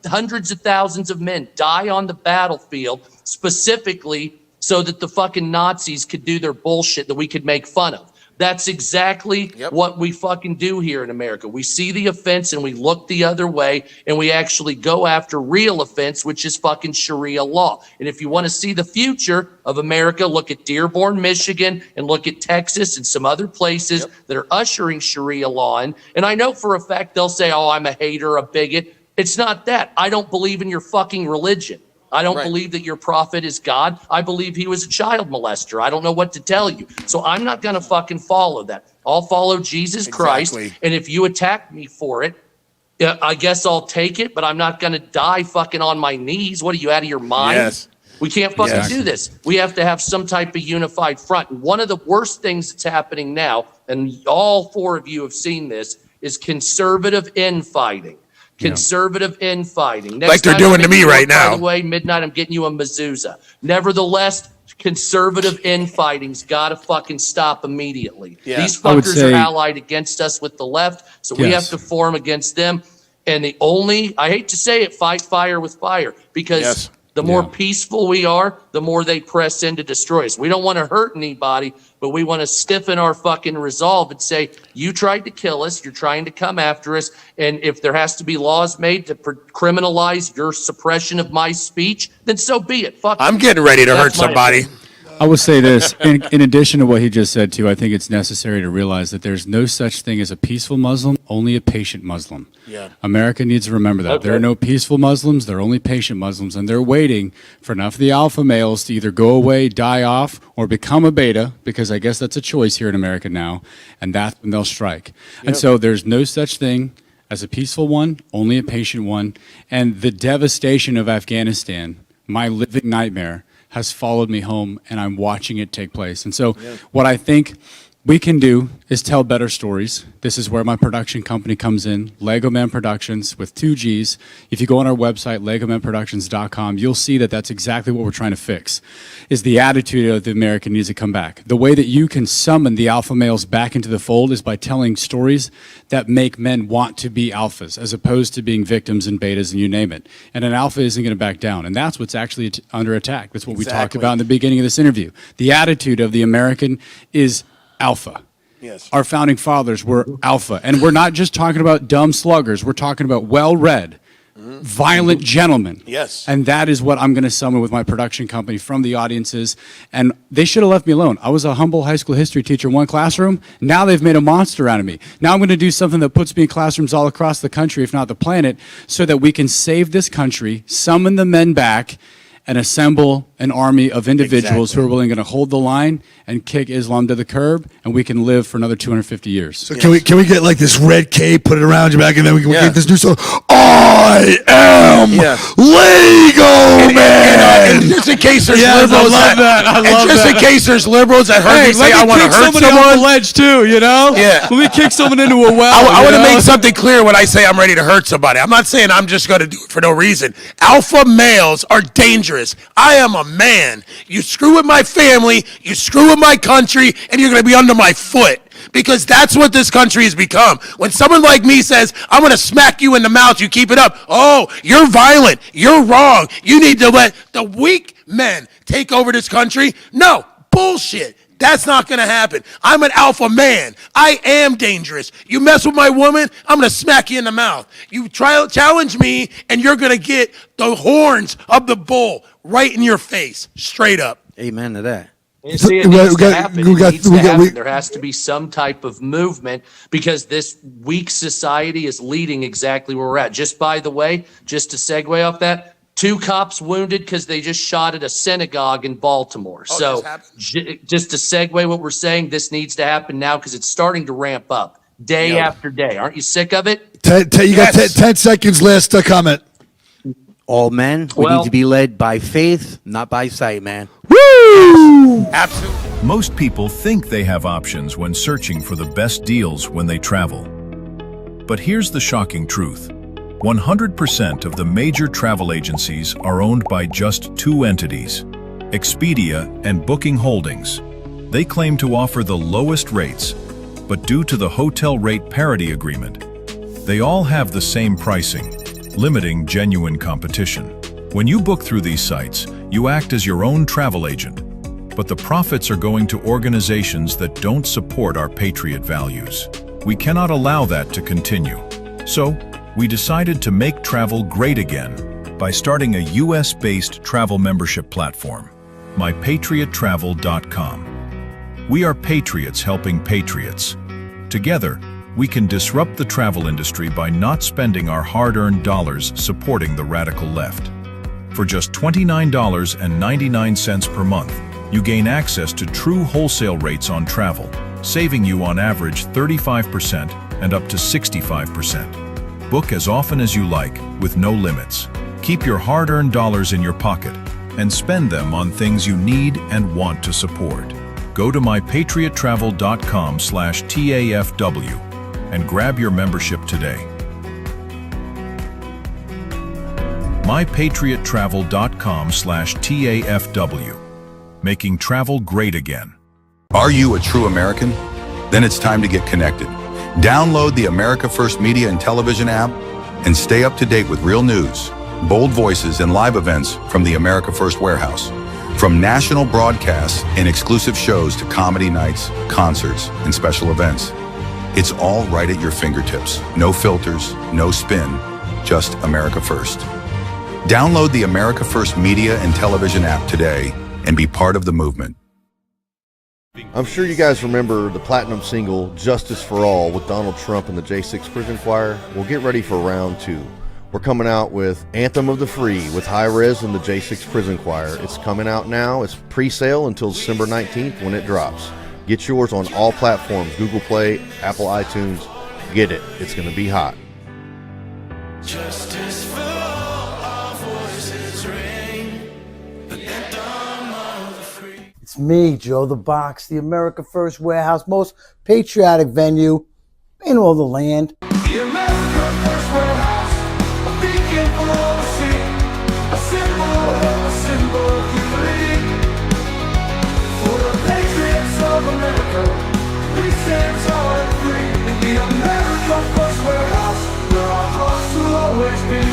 hundreds of thousands of men die on the battlefield specifically so that the fucking Nazis could do their bullshit that we could make fun of. That's exactly what we fucking do here in America. We see the offense and we look the other way and we actually go after real offense, which is fucking Sharia law. And if you want to see the future of America, look at Dearborn, Michigan, and look at Texas and some other places that are ushering Sharia law in. And I know for a fact they'll say, oh, I'm a hater, a bigot. It's not that. I don't believe in your fucking religion. I don't believe that your prophet is God. I believe he was a child molester. I don't know what to tell you. So I'm not going to fucking follow that. I'll follow Jesus Christ. And if you attack me for it, I guess I'll take it, but I'm not going to die fucking on my knees. What are you, out of your mind? Yes. We can't fucking do this. We have to have some type of unified front. And one of the worst things that's happening now, and all four of you have seen this, is conservative infighting. Conservative infighting. Like they're doing to me right now. By the way, midnight, I'm getting you a mezuzah. Nevertheless, conservative infighting's got to fucking stop immediately. These fuckers are allied against us with the left, so we have to form against them. And the only, I hate to say it, fight fire with fire, because the more peaceful we are, the more they press in to destroy us. We don't want to hurt anybody, but we want to stiffen our fucking resolve and say, you tried to kill us, you're trying to come after us, and if there has to be laws made to criminalize your suppression of my speech, then so be it. Fuck. I'm getting ready to hurt somebody. I will say this, in addition to what he just said, too, I think it's necessary to realize that there's no such thing as a peaceful Muslim, only a patient Muslim. America needs to remember that. There are no peaceful Muslims, there are only patient Muslims, and they're waiting for enough of the alpha males to either go away, die off, or become a beta, because I guess that's a choice here in America now, and that's when they'll strike. And so there's no such thing as a peaceful one, only a patient one, and the devastation of Afghanistan, my living nightmare, has followed me home, and I'm watching it take place. And so what I think we can do is tell better stories. This is where my production company comes in, Lego Man Productions with 2 G's. If you go on our website, legomanproductions.com, you'll see that that's exactly what we're trying to fix, is the attitude of the American needs to come back. The way that you can summon the alpha males back into the fold is by telling stories that make men want to be alphas, as opposed to being victims and betas and you name it. And an alpha isn't going to back down. And that's what's actually under attack. That's what we talked about in the beginning of this interview. The attitude of the American is alpha. Yes. Our founding fathers were alpha. And we're not just talking about dumb sluggers. We're talking about well-read, violent gentlemen. Yes. And that is what I'm going to summon with my production company from the audiences. And they should have left me alone. I was a humble high school history teacher in one classroom. Now they've made a monster out of me. Now I'm going to do something that puts me in classrooms all across the country, if not the planet, so that we can save this country, summon the men back, and assemble an army of individuals who are willing to hold the line and kick Islam to the curb, and we can live for another 250 years. So can we get like this red cape, put it around your back, and then we can get this new song? I am Lego Man. And just in case there's Yes, liberals I love that. I love just that. in case there's liberals that heard me say I want to hurt off someone. the ledge too, you know? Yeah. Let me kick someone into a well. I want to you know? make something clear when I say I'm ready to hurt somebody. I'm not saying I'm just going to do it for no reason. Alpha males are dangerous. I am a man. You screw with my family, you screw with my country, and you're going to be under my foot. Because that's what this country has become. When someone like me says, I'm going to smack you in the mouth, you keep it up. Oh, you're violent. You're wrong. You need to let the weak men take over this country. No, bullshit. That's not going to happen. I'm an alpha man. I am dangerous. You mess with my woman, I'm going to smack you in the mouth. You try to challenge me, and you're going to get the horns of the bull right in your face, straight up. Amen to that. You see, it needs to happen. It needs to happen. There has to be some type of movement because this weak society is leading exactly where we're at. Just by the way, just to segue off that, 2 cops wounded because they just shot at a synagogue in Baltimore. So just to segue what we're saying, this needs to happen now because it's starting to ramp up day after day. Aren't you sick of it? You got 10 seconds last comment. All men, we need to be led by faith, not by sight, man. Woo! Absolutely. Most people think they have options when searching for the best deals when they travel. But here's the shocking truth. 100% of the major travel agencies are owned by just 2 entities, Expedia and Booking Holdings. They claim to offer the lowest rates, but due to the hotel rate parity agreement, they all have the same pricing, limiting genuine competition. When you book through these sites, you act as your own travel agent, but the profits are going to organizations that don't support our patriot values. We cannot allow that to continue. So, we decided to make travel great again by starting a US-based travel membership platform, mypatriottravel.com. We are patriots helping patriots. Together, we can disrupt the travel industry by not spending our hard-earned dollars supporting the radical left. For just $29.99 per month, you gain access to true wholesale rates on travel, saving you on average 35% and up to 65%. Book as often as you like, with no limits. Keep your hard-earned dollars in your pocket and spend them on things you need and want to support. Go to mypatriottravel.com/TAFW and grab your membership today. mypatriottravel.com/TAFW. Making travel great again. Are you a true American? Then it's time to get connected. Download the America First Media and Television app and stay up to date with real news, bold voices, and live events from the America First Warehouse. From national broadcasts and exclusive shows to comedy nights, concerts, and special events. It's all right at your fingertips. No filters, no spin, just America First. Download the America First Media and Television app today and be part of the movement. I'm sure you guys remember the platinum single Justice for All with Donald Trump and the J6 Prison Choir. Well, get ready for round 2. We're coming out with Anthem of the Free with High Res and the J6 Prison Choir. It's coming out now. It's pre-sale until December 19th when it drops. Get yours on all platforms, Google Play, Apple iTunes. Get it. It's going to be hot. Justice for all, our voices ring. The anthem It's me, Joe the Box, the America First Warehouse, most patriotic venue in all the land. The America First Warehouse, a beacon for all to see, a symbol of unity. For the patriots of America, we stand tall and free. In the America First Warehouse, where our hearts will always be.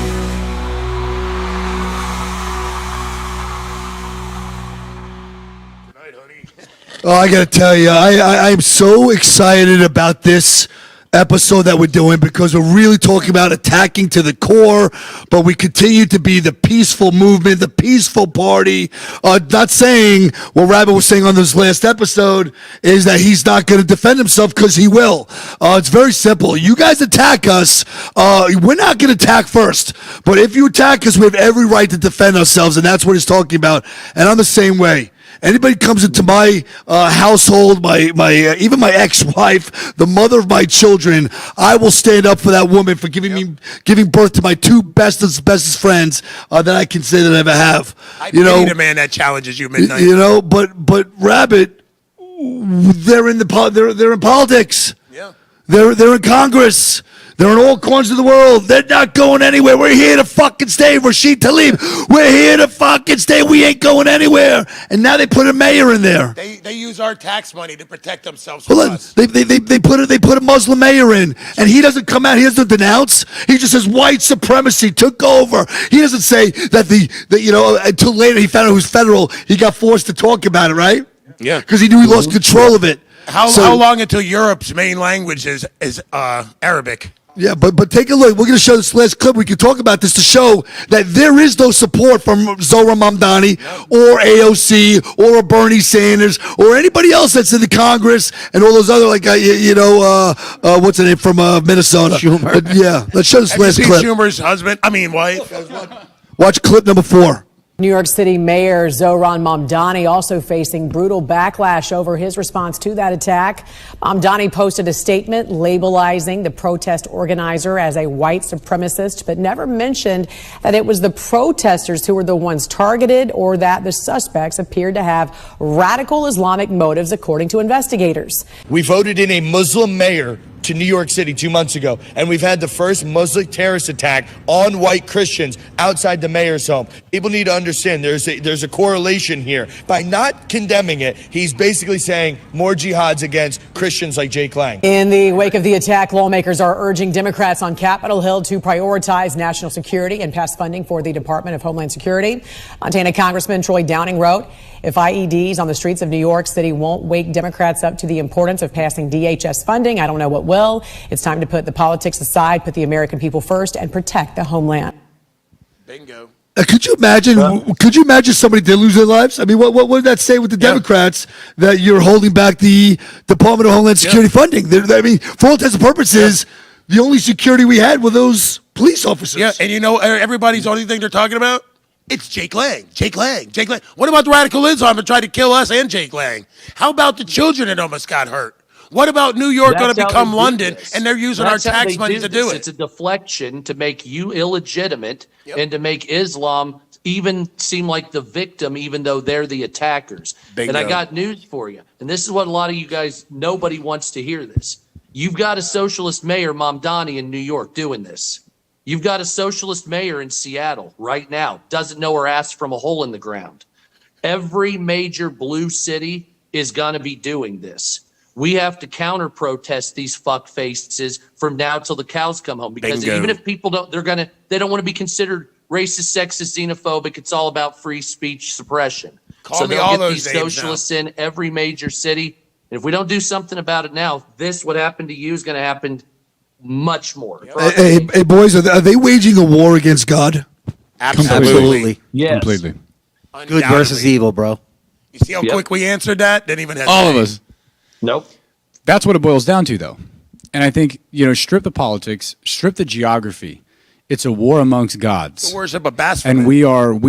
Oh, I got to tell you, I'm so excited about this episode that we're doing because we're really talking about attacking to the core, but we continue to be the peaceful movement, the peaceful party. Not saying what Rabbit was saying on this last episode is that he's not going to defend himself, because he will. It's very simple. You guys attack us, we're not going to attack first. But if you attack us, we have every right to defend ourselves, and that's what he's talking about. And I'm the same way. Anybody comes into my household, my even my ex-wife, the mother of my children, I will stand up for that woman for giving birth to my two bestest friends that I can say that I ever have. I pity the man that challenges you midnight. You know, but Rabbit, they're in politics. Yeah. They're in Congress. They're in all corners of the world. They're not going anywhere. We're here to fucking stay. Rashid Tlaib, we're here to fucking stay. We ain't going anywhere. And now they put a mayor in there. They use our tax money to protect themselves from us. They put a Muslim mayor in, and he doesn't come out. He doesn't denounce. He just says white supremacy took over. He doesn't say that until later he found out it was federal. He got forced to talk about it, right? Yeah. Because he knew he lost control of it. How long until Europe's main language is Arabic? Yeah, but take a look. We're going to show this last clip. We can talk about this to show that there is no support from Zohran Mamdani or AOC or Bernie Sanders or anybody else that's in the Congress and all those other, what's the name from Minnesota? Schumer. Yeah, let's show this Have you last seen clip. Schumer's wife? Watch clip number 4. New York City Mayor Zohran Mamdani also facing brutal backlash over his response to that attack. Mamdani posted a statement labelizing the protest organizer as a white supremacist, but never mentioned that it was the protesters who were the ones targeted or that the suspects appeared to have radical Islamic motives, according to investigators. We voted in a Muslim mayor to New York City 2 months ago, and we've had the first Muslim terrorist attack on white Christians outside the mayor's home. People need to understand there's a correlation here. By not condemning it, he's basically saying more jihads against Christians like Jake Lang. In the wake of the attack, lawmakers are urging Democrats on Capitol Hill to prioritize national security and pass funding for the Department of Homeland Security. Montana Congressman Troy Downing wrote, if IEDs on the streets of New York City won't wake Democrats up to the importance of passing DHS funding, I don't know what will. It's time to put the politics aside, put the American people first, and protect the homeland. Bingo. Could you imagine? Could you imagine somebody did lose their lives? I mean, what would that say with the Democrats that you're holding back the Department of Homeland Security funding? I mean, for all intents and purposes, the only security we had were those police officers. Yeah, and everybody's only thing they're talking about? It's Jake Lang. Jake Lang. Jake Lang. What about the radical Islam that tried to kill us and Jake Lang? How about the children that almost got hurt? What about New York going to become London and they're using our tax money to do it? It's a deflection to make you illegitimate and to make Islam even seem like the victim, even though they're the attackers. Bingo. And I got news for you. And this is what a lot of you guys, nobody wants to hear this. You've got a socialist mayor, Mamdani, in New York doing this. You've got a socialist mayor in Seattle right now, doesn't know her ass from a hole in the ground. Every major blue city is going to be doing this. We have to counter protest these fuck faces from now till the cows come home, because Bingo. even if people they don't want to be considered racist, sexist, xenophobic. It's all about free speech suppression. Call me they'll all get those these names socialists in every major city. And if we don't do something about it now, what happened to you is going to happen much more. Hey, boys, are they waging a war against God? Absolutely. Yes. Completely. Good versus evil, bro. You see how quick we answered that? Didn't even have All of us. Nope. That's what it boils down to, though. And I think, strip the politics, strip the geography. It's a war amongst gods. The worship of Baphomet. And we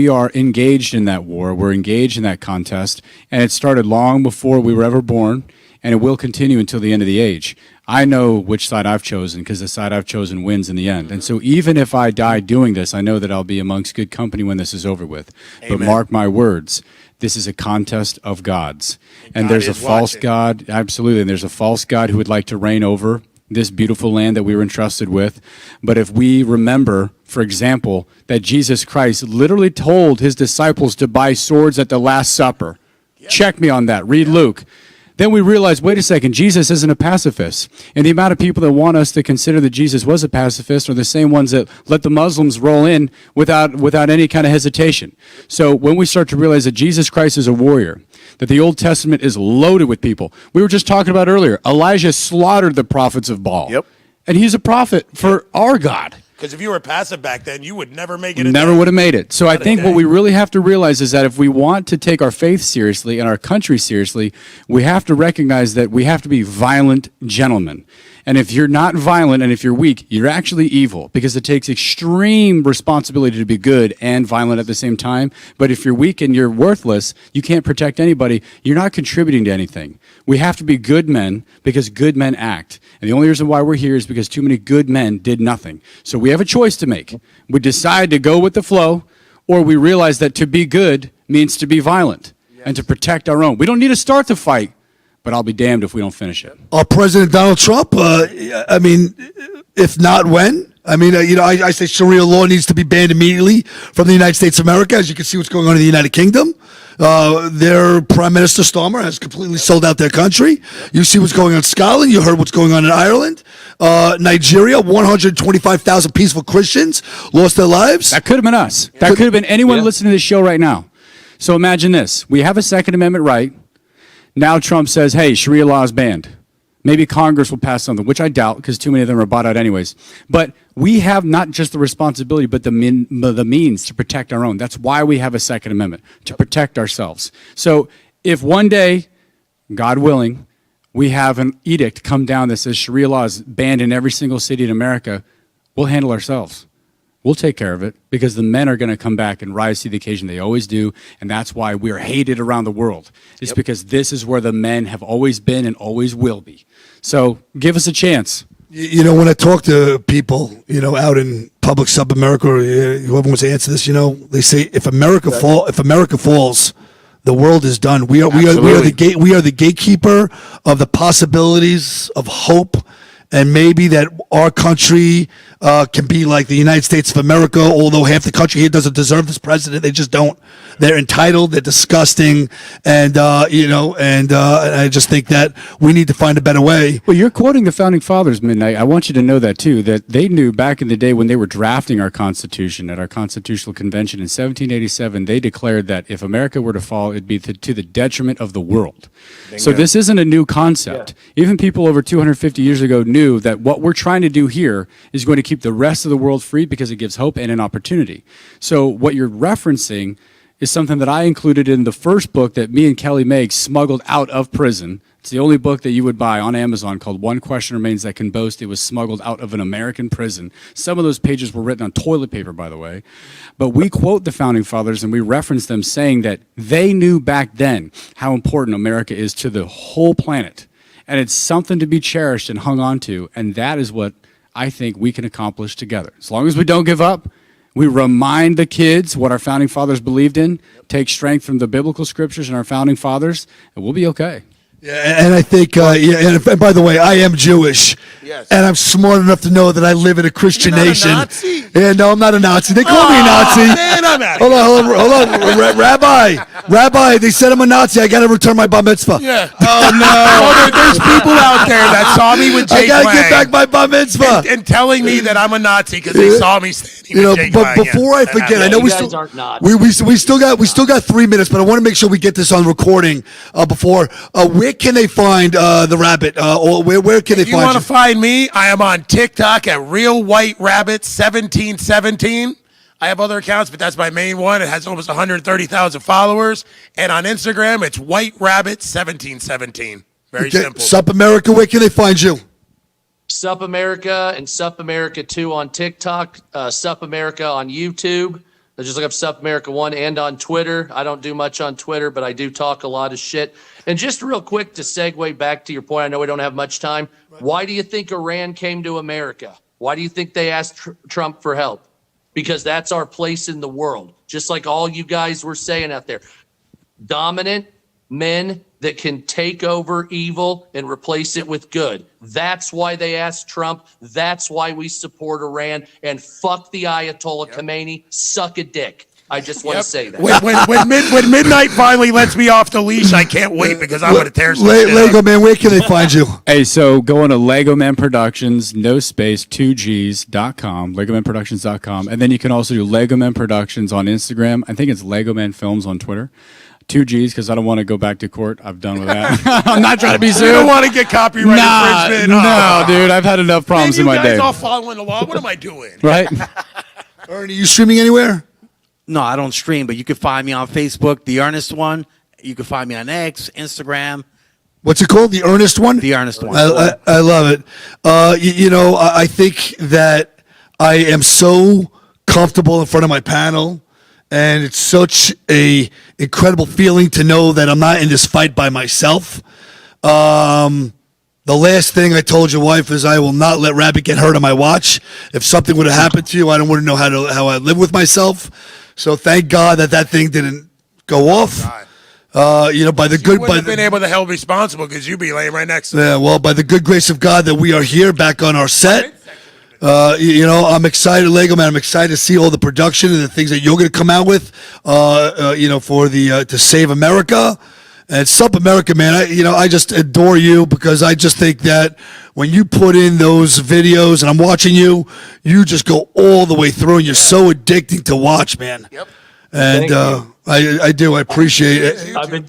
are engaged in that war. We're engaged in that contest. And it started long before we were ever born. And it will continue until the end of the age. I know which side I've chosen because the side I've chosen wins in the end. And so even if I die doing this, I know that I'll be amongst good company when this is over with. Amen. But mark my words, this is a contest of gods. And God there's a is false watching. God, absolutely, and there's a false God who would like to reign over this beautiful land that we were entrusted with. But if we remember, for example, that Jesus Christ literally told his disciples to buy swords at the Last Supper. Check me on that. Read Luke. Then we realize, wait a second, Jesus isn't a pacifist. And the amount of people that want us to consider that Jesus was a pacifist are the same ones that let the Muslims roll in without any kind of hesitation. So when we start to realize that Jesus Christ is a warrior, that the Old Testament is loaded with people. We were just talking about earlier, Elijah slaughtered the prophets of Baal. Yep. And he's a prophet for our God. Because if you were passive back then, you would never make it. Never would have made it. So I Not a think what day. we really have to realize is that if we want to take our faith seriously and our country seriously, we have to recognize that we have to be violent gentlemen. And if you're not violent and if you're weak, you're actually evil because it takes extreme responsibility to be good and violent at the same time. But if you're weak and you're worthless, you can't protect anybody, you're not contributing to anything. We have to be good men because good men act. And the only reason why we're here is because too many good men did nothing. So we have a choice to make. We decide to go with the flow, or we realize that to be good means to be violent and to protect our own. We don't need to start the fight, but I'll be damned if we don't finish it. President Donald Trump, I mean, if not when? I mean, I say Sharia law needs to be banned immediately from the United States of America. As you can see what's going on in the United Kingdom. Their Prime Minister Starmer has completely sold out their country. You see what's going on in Scotland. You heard what's going on in Ireland. Nigeria, 125,000 peaceful Christians lost their lives. That could have been us. That could have been anyone listening to this show right now. So imagine this. We have a Second Amendment right. Now Trump says, hey, Sharia law is banned. Maybe Congress will pass something, which I doubt because too many of them are bought out anyways. But we have not just the responsibility, but the means to protect our own. That's why we have a Second Amendment, to protect ourselves. So if one day, God willing, we have an edict come down that says Sharia law is banned in every single city in America, we'll handle ourselves. We'll take care of it because the men are going to come back and rise to the occasion. They always do. And that's why we're hated around the world. It's because this is where the men have always been and always will be. So give us a chance. You know, when I talk to people, out in public sub-America, or whoever wants to answer this, they say if America falls, the world is done. We are the gatekeeper of the possibilities of hope, and maybe that our country can be like the United States of America, although half the country here doesn't deserve this president. They just don't. They're entitled. They're disgusting. And, I just think that we need to find a better way. Well, you're quoting the Founding Fathers, Midnight. I want you to know that, too, that they knew back in the day when they were drafting our Constitution at our Constitutional Convention in 1787, they declared that if America were to fall, it'd be to the detriment of the world. Bingo. So this isn't a new concept. Yeah. Even people over 250 years ago knew that what we're trying to do here is going to keep the rest of the world free because it gives hope and an opportunity. So what you're referencing is something that I included in the first book that me and Kelly Meggs smuggled out of prison. It's the only book that you would buy on Amazon called One Question Remains That Can Boast. It was smuggled out of an American prison. Some of those pages were written on toilet paper, by the way. But we quote the Founding Fathers and we reference them saying that they knew back then how important America is to the whole planet. And it's something to be cherished and hung on to. And that is what I think we can accomplish together. As long as we don't give up, we remind the kids what our Founding Fathers believed in, take strength from the biblical scriptures and our Founding Fathers, and we'll be okay. Yeah, and I think, and by the way, I am Jewish, and I'm smart enough to know that I live in a Christian nation. A Nazi? Yeah, no, I'm not a Nazi. They call me a Nazi. Man, I'm out of Hold on, Rabbi, they said I'm a Nazi. I got to return my bar mitzvah. Yeah. Oh no. There's people out there that saw me with Jake I got to Lang get back my bar mitzvah and telling me that I'm a Nazi because they saw me standing with Jake but Lang. before I forget, I know we still got 3 minutes, but I want to make sure we get this on recording before. Where can they find the rabbit? Or where can they find you? If you want to find me, I am on TikTok at Real White Rabbit 1717. I have other accounts, but that's my main one. It has almost 130,000 followers. And on Instagram, it's White Rabbit 1717. Very simple. Sup America, where can they find you? Sup America and Sup America 2 on TikTok, Sup America on YouTube. Just look up Sup America 1 and on Twitter. I don't do much on Twitter, but I do talk a lot of shit. And just real quick to segue back to your point, I know we don't have much time. Why do you think Iran came to America? Why do you think they asked Trump for help? Because that's our place in the world. Just like all you guys were saying out there. Dominant men that can take over evil and replace it with good. That's why they asked Trump. That's why we support Iran. And fuck the Ayatollah Khomeini. Suck a dick. I just want to say that. When midnight finally lets me off the leash, I can't wait because I'm going to tear some shit Lego up. Man, where can they find you? Hey, so go on to Lego Man Productions, no space, 2Gs.com, LegoManProductions.com. And then you can also do Lego Man Productions on Instagram. I think it's Lego Man Films on Twitter. 2Gs, because I don't want to go back to court. I'm done with that. I'm not trying to be sued. You don't want to get copyright infringement. No, dude. I've had enough problems in my day. You guys all following the law. What am I doing? Right? Ernie, you streaming anywhere? No, I don't stream, but you can find me on Facebook, The Earnest One. You can find me on X, Instagram. What's it called? The Earnest One? The Earnest One. I love it. I think that I am so comfortable in front of my panel, and it's such a incredible feeling to know that I'm not in this fight by myself. The last thing I told your wife is I will not let Rabbit get hurt on my watch. If something would have happened to you, I don't want to know how I live with myself. So thank God that thing didn't go off. By the good, You wouldn't have been able to held responsible because you'd be laying right next to me. yeah, well, by the good grace of God that we are here back on our set. I'm excited, Lego Man. I'm excited to see all the production and the things that you're going to come out with, for to save America. And Sup America, man, I just adore you because I just think that when you put in those videos and I'm watching you, you just go all the way through and you're so addicting to watch, man. Yep. And I do. I appreciate it.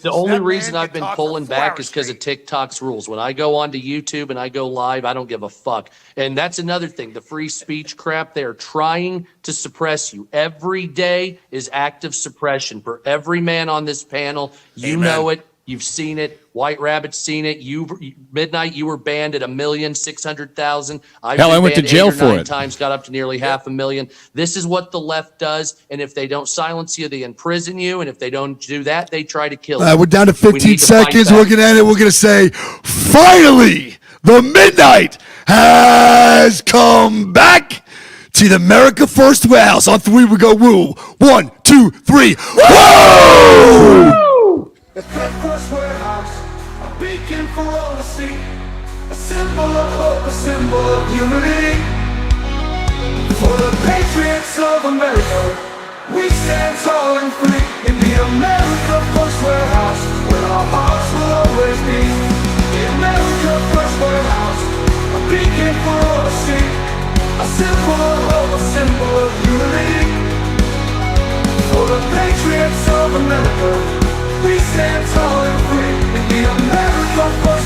The only reason I've been pulling back is because of TikTok's rules. When I go onto YouTube and I go live, I don't give a fuck. And that's another thing, the free speech crap. They're trying to suppress you. Every day is active suppression for every man on this panel. You know it. You've seen it. White Rabbit's seen it. Midnight, you were banned at 1,600,000. Hell, I went to jail for it. Times, got up to nearly 500,000. This is what the left does. And if they don't silence you, they imprison you. And if they don't do that, they try to kill you. We're down to 15 seconds. We're going to end it. We're going to say, finally, the Midnight has come back to the America First Warehouse. On 3, we go woo. 1, 2, 3. Woo! The First Warehouse, a beacon for all to see, a symbol of hope, a symbol of unity. For the patriots of America, we stand tall and free in the America First Warehouse, where our hearts will always be. The America First Warehouse, a beacon for all to see, a symbol of hope, a symbol of unity. For the patriots of America, we stand tall and free in the America First